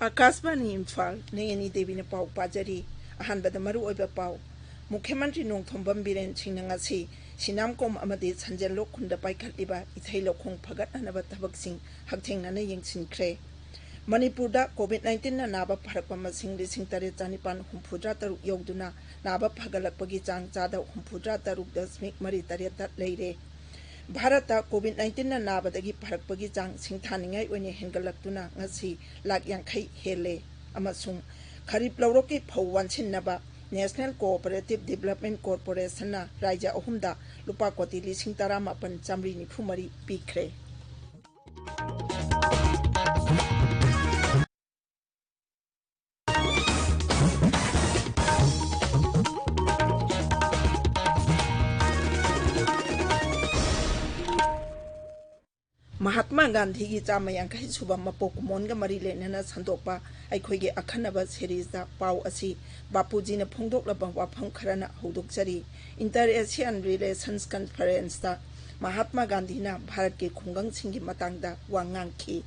आकाशवाणी इम्फाल नयनी देवी ने पाव पाजरी अहानबद मरु ओइबा पाव मुख्यमंत्री नोंथोंबम बिरेन सिंगनासी सिनामकोम अमदि संजलो खुंड पाइखलिबा इथैलो खोंग फगतनब थबकसिंग हकथेंगना यंगसिनख्रे मणिपुरदा कोविड-19 ना नाबा फरकपा मसिंग लिसिंग तरे चानिपान हुंफुद्रा तरुक यौदुना नाबा फगलकपगी चांग चादा हुंफुद्रा तरुक दशमिक मरी तरेत लेरे भारत कोविड-19 ना नाबदगी फरकपगी चांग सिंथानिंगाई ओइने हेंगलक्तुना ngasi लाख यांखै हेले अमसुंग खरीफ लौरोकी फौ वानसिननबा नेशनल कोऑपरेटिव डेवलपमेंट कॉर्पोरेशन ना राज्य अहुमदा लुपा कोटी लिसिंग तरा मापन चामरी निफुमरी पीख्रे महात्मा गांधी की चाम यांखै सुबह मपोक मोनगा मरी लेनना संदोकपा अखोइगे अखनबा सीरीज पाव असी बापूजी ने फोंदोकलबा वाफम खरना हौदोकचरी इंटर एशियन रिलेशंस कॉन्फ्रेंस ता महात्मा गांधी ना भारत के खुंगंग सिंगी मतंगदा वांगांखी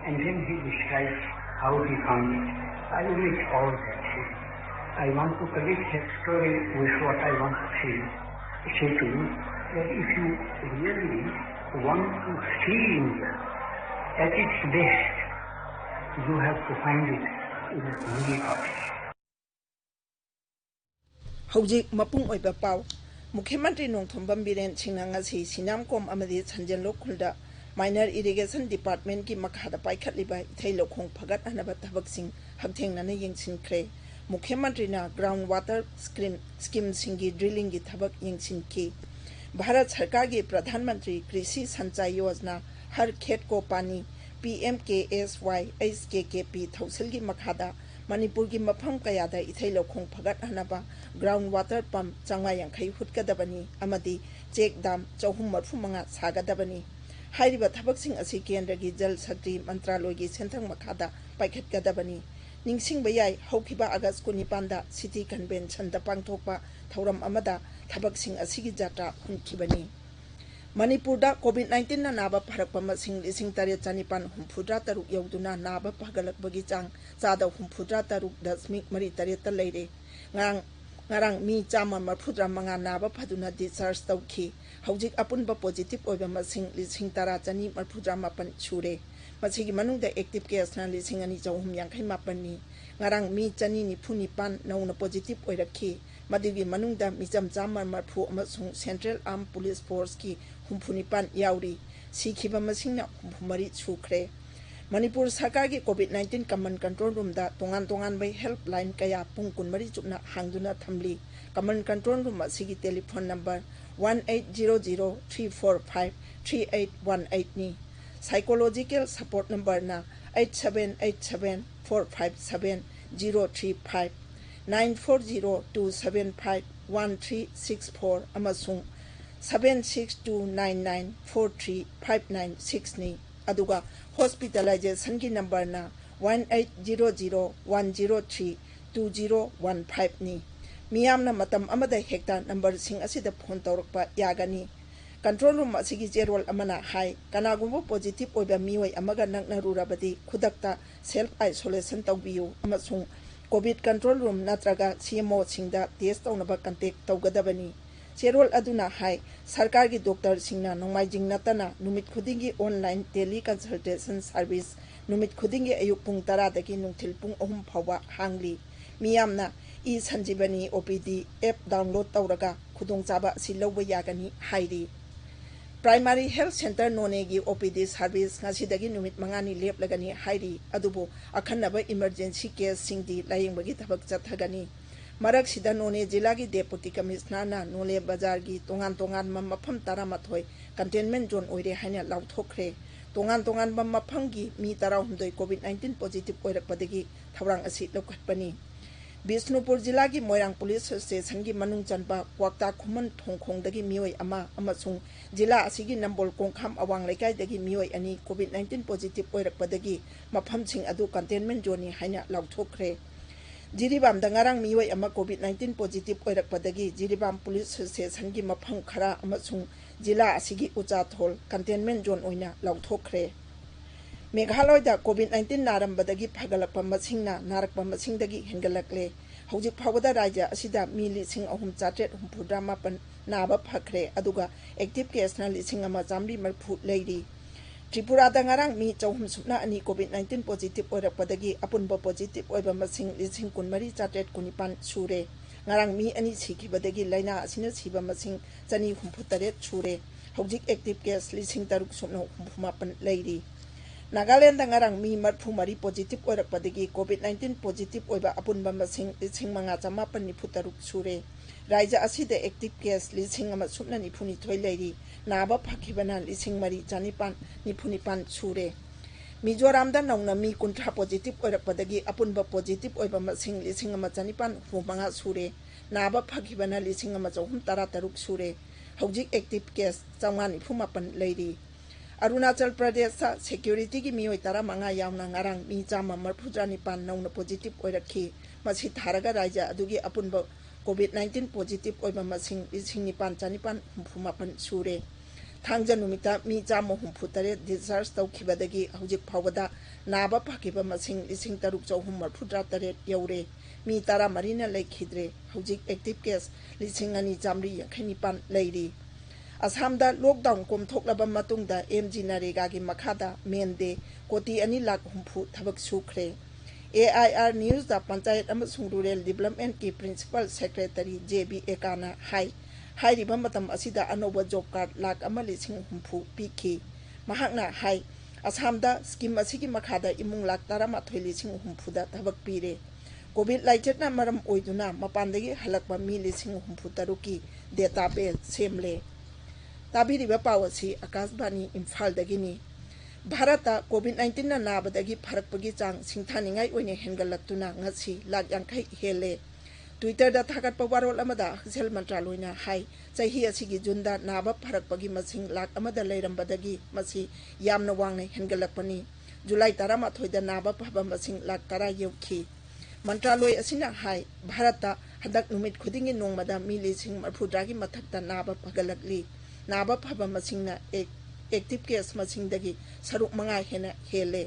And then he describes how he found it. I omit all that. I want to connect that story with what I want to say to you. That if you really want to see India at its best, you have to find it in the middle of it. हौजिक मपुंग ओइबा पाव मुख्यमंत्री नोंथोंबम villain सिंगनासी सिनामकोम अमदि संजलो खुलदा minor irrigation department की मखादा पाइखलिबा इथैलोखोंग फगतनब थबकसिंग हकथेंगना यंगसिनख्रे मुख्यमंत्री ना ground water scheme सिंगी drilling की थबक यंगसिनकी भारत सरकार की प्रधानमंत्री कृषि सिंचाई योजना हर खेत को पानी PMKSY HKKP थौसल की मखादा मणिपुर की मफम कयादा इथैलोखोंग फगतनबा ग्राउंड वाटर पंप 250 हुटकदबनी अमदि चेक दाम 435 सागदबनी हाइरिबा थबकसिंग असि केंद्र की जल शक्ति मंत्रालय की सेंथंग मखादा पाइखतगदबनी निंगसिंगबा याय हौखिबा अगस्त 19 दा सिटी कन्वेंशन दा पांगथोकपा थौरम अमदा थबकसिंग असिगी जात्रा हुनखिबनी मणिपुर दा कोविड-19 ना नाबा फरकपा मसिंग लिसिंग तरे चानिपान हुंफुद्रा तरुक यौदुना नाबा फगलकबगी चांग चादा हुंफुद्रा तरुक दशमिक मरी तरेत लेरे ngarang mi chama marfudra manga naba phaduna discharge tawki hojik apunba positive oiba masing lising tara chani marfudra mapan chure masigi manungda active case na lising ani chawhum yankhai mapani ngarang mi chani ni phuni pan nauna positive oirakhi madigi manungda mijam chama marfu amasung central armed police force ki humphuni pan yauri sikhiba masingna humphumari chukre Manipur सरकार की कोविड-19 कमन control room दा तोंगान बै helpline कया पुंग कुनमरी चुपना हांगदुना थमली कमन control room असिगी telephone number 1800-345-3818 नी psychological support number ना 8787-457-035 940-275-1364 अमसुंग 76299-43596 नी अदुगा hospitalisation की number ना 1800-103-2015 नी मियामना मतम अमदा हेक्टा नंबर सिंग असिदा फोन तौरकपा यागनी कंट्रोल रूम असिगी जेरोल अमना हाई कनागुंबो पॉजिटिव ओइबा मियोय अमगा नकनरुराबदी खुदक्ता सेल्फ आइसोलेशन तौबियु अमसुंग कोविड कंट्रोल रूम नत्रगा CMO सिंगदा टेस्ट तौनबा कांटेक्ट तौगदबनी चेरोल अदुना हाई सरकार की डॉक्टर सिंगना नोंमाइजिंग नतना नुमित खुदिंगी ऑनलाइन टेली कंसल्टेशन सर्विस नुमित खुदिंगी अयुक पुंग 10 दगी नुंथिल पुंग 3 फावा हांगली मियामना e Sanjeevani OPD app download तौरगा खुदोंचाबा असि लौबा यागनी हाइरी प्राइमरी हेल्थ सेंटर नोने की OPD सर्विस ngasi नुमित 5 लेपलगनी हाइरी अदुबो अखन्नबा इमरजेंसी केस सिंगदी लायंबगी थबक चथगनी मरक सिदा नोने जिला की डेपुटी कमिश्नर ना नोले बाजार की तोंगान मफम 13 कंटेनमेंट जोन ओइरे हाइना लाउथोखरे तोंगान मफम की मी 19 कोविड-19 पॉजिटिव ओइरकपदगी थवरांग असि लौखटपनी बिष्णुपुर जिला की मोयरांग पुलिस स्टेशन की मनुंग चनपा क्वाक्ता खुमन थोंखोंदगी मियोय अमा अमसुंग जिला असिगी नंबोल कोंखाम अवांग लेकाइदगी मियोय अनि कोविड-19 पॉजिटिव ओइरकपदगी मफम सिंग अदु कंटेनमेंट जोनी हाइना लाउथोखरे जिरीबाम दंगारांग मियोय अमा कोविड-19 पॉजिटिव ओइरकपदगी जिरीबाम पुलिस स्टेशन की मफम खरा अमसुंग जिला असिगी उचाथोल कंटेनमेंट जोन ओइना लाउथोखरे मेघालयदा कोविड-19 नारंबदगी फगलप मसिंगना नारकप मसिंगदगी हेंगलकले हौजिक फावदा राज्य असिदा मी 3,764 नाबा फखरे अदुगा एक्टिव केसना 1,940 लेरी त्रिपुरादा ngarang mi 300 supna ani कोविड-19 पॉजिटिव ओरकपदगी अपुनबा पॉजिटिव ओइबा मसिंग 1,919 सुरे ngarang mi ani सिखिबदगी लाइना असिना सिबा मसिंग 268 सुरे हौजिक एक्टिव केस 3,659 लेरी नागालैंड ngarang mi 34 पॉजिटिव ओरकपदगी कोविड-19 पॉजिटिव ओइबा अपुनबा मसिंग 5,953 सुरे राज्य असिदा एक्टिव केस 1,092 लेरी नाबा फखिबना 3,495 सुरे मिजोरामदा नौना मी 30 पॉजिटिव ओरकपदगी अपुनबा पॉजिटिव ओइबा मसिंग 1,495 सुरे नाबा फखिबना 1,313 सुरे हौजिक एक्टिव केस 495 लेरी अरुणाचल प्रदेश सिक्योरिटी की मियोय 15 यावना ngarang मी 139 नौना पॉजिटिव ओरखी मसी थारगा राज्य अदुगी अपुनबा कोविड-19 पॉजिटिव ओइबा मसिंग 9,958 सुरे थांजा नुमिता मी 138 डिस्चार्ज तौखिबदगी हौजिक फावदा नाबा फखिबा मसिंग 3,638 यौरे मी 13 ना लेखिद्रे हौजिक एक्टिव केस 2,259 लेरी असमदा लॉकडाउन कोमथोकलबा मतुंगदा एमजी नरेगा की मखादा मेनदे कोटी 2,50,000 थबक सुखरे AIR न्यूज दा पंचायत अमसुंग रूरल डेवलपमेंट की प्रिंसिपल सेक्रेटरी जेबी एकाना हाई रिबा मतम असिदा अनोबा जॉब कार्ड 1,50,000 पीखी महाकना हाई असमदा स्कीम असिगी मखादा इमुंग 13,50,000 दा थबक पीरे कोविड लाइचेटना मरम ओइदुना मपानदगी हलकबा मी 3,000 की डेटाबेस सेमले ताबिरिबा पावसी आकाशवाणी इम्फाल दगिनी भारत कोविड-19 ना नाबदगी फरकपगी चांग सिंथानिंगाई ओइने हेंगलक्तुना ngasi 50,000 हेले ट्विटर दा थागतपा वारोल अमदा हक्सेल मंत्रालयना हाई चाही असिगी जुनदा नाबा फरकपगी मसिंग 1,00,000 लेरंबदगी मसी यामना वांगने हेंगलकपनी जुलाई 13 दा नाबा फबा मसिंग 10,00,000 यौखी मंत्रालय असिना हाई भारत हदक नुमित खुदिंगी नोंगमदा मी 1,040 की मथक्ता नाबा फगलकली नाबा फबा मसिंगना एक्टिव केस मसिंगदगी सरुक 5 हेना हेले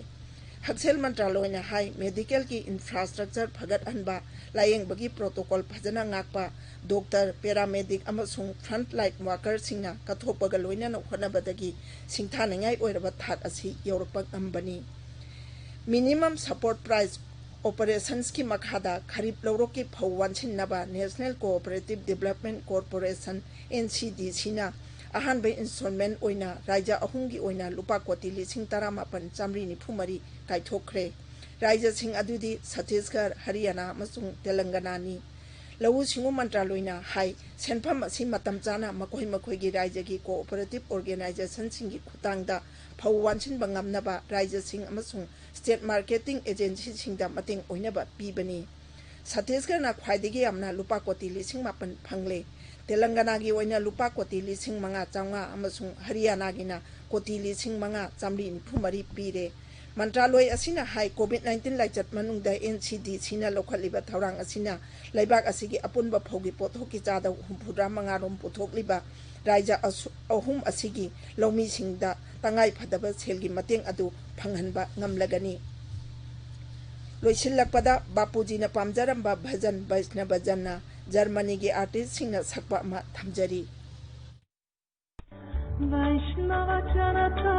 हक्सेल मंत्रालय हाई मेडिकल की इंफ्रास्ट्रक्चर फगत अनबा लायेंबगी प्रोटोकॉल फजना ngakpa डॉक्टर पैरामेडिक अमसुंग फ्रंट लाइन वर्कर सिंगना कथोपगा लोइना होनबदगी सिंथानिंगाई ओइरबा थाक असि यौरपक अंबनी मिनिमम सपोर्ट प्राइस ऑपरेशंस की मखादा खरीफ लौरो की फौवानसिन नबा national cooperative development corporation NCDC ना अहानब इंस्टॉलमेंट ओइना राज्य अहुंगी ओइना लुपा कोटी 13,993 कायथोखरे राज्य सिंह अदुदी छत्तीसगढ़ हरियाणा मसुंग तेलंगाना नी लवु सिंगु मंत्रालयना हाई सेनफम असि मतम चाना मकोय मकोयगी राज्य की कोऑपरेटिव ऑर्गेनाइजेशन सिंगी खुतांगदा फौवानसिन बंगमनबा राज्य सिंह अमसुंग स्टेट मार्केटिंग एजेंसी सिंगदा मतेंग ओइनबा पीबनी छत्तीसगढ़ ना ख्वाइदगी यामना लुपा कोटी 9,000 फंगले तेलंगाना की ओइना लुपा कोटी 5,500 अमसुंग हरियाणा गिना कोटी 5,593 पीरे मंत्रालय असिना हाई कोविड-19 लाइचत मनुंगदा NCDC ना लोखलिबा थौरांग असिना लैबाक असिगी अपुनबा फौगी पोथोकी चादा 75 रोम पोथोकलिबा राज्य अहुम असिगी लौमी सिंगदा तंगाई फदबा सेलगी मतेंग अदु फंगहनबा ngamlagani लोइसिलकपदा बापूजी ना पामजरंबा भजन वैष्णव भजन जर्मनी की आर्टिस्ट सिंगना सकपा मा थमजरी वैष्णव जनता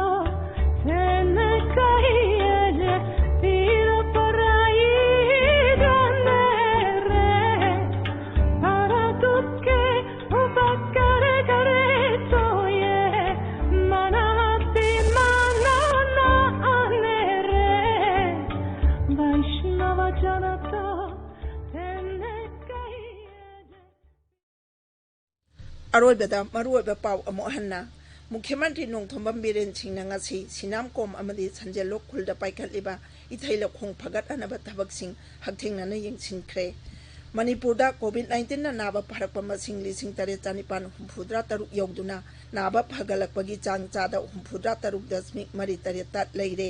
तेने कहिए तीर पराई जाने रे तारा दुखे उपकर करे तो ये मनाती माना ना आने रे वैष्णव जनता अरोइबदा मरुइबा पाव अमोहन्ना मुख्यमंत्री नोंथोंबम बिरेन सिंहना ngasi सिनामकोम अमदि संजेलोक खुलदा पाइखलिबा इथैलो खोंग फगत अनबा थबकसिंग हक्थेंगना यंगसिनख्रे मणिपुरदा कोविड-19 ना नाबा फरकपा मसिंग 3,963 यौदुना नाबा फगलकपगी चांग चादा 63.38 लेरे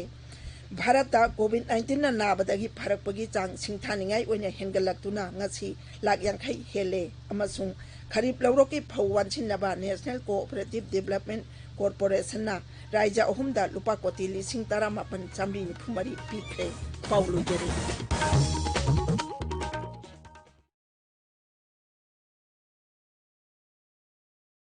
भारत कोविड-19 ना नाबदगी फरकपगी चांग सिंथानिंगाई ओइना हेंगलक्तुना ngasi 50,000 हेले अमसुंग खरीफ लौरो की फौवानसिनबा नेशनल कोऑपरेटिव डेवलपमेंट कॉर्पोरेशन ना राज्य अहुमदा लुपा कोटी 18,18,940 पीखरे। पाउ लोइजरे।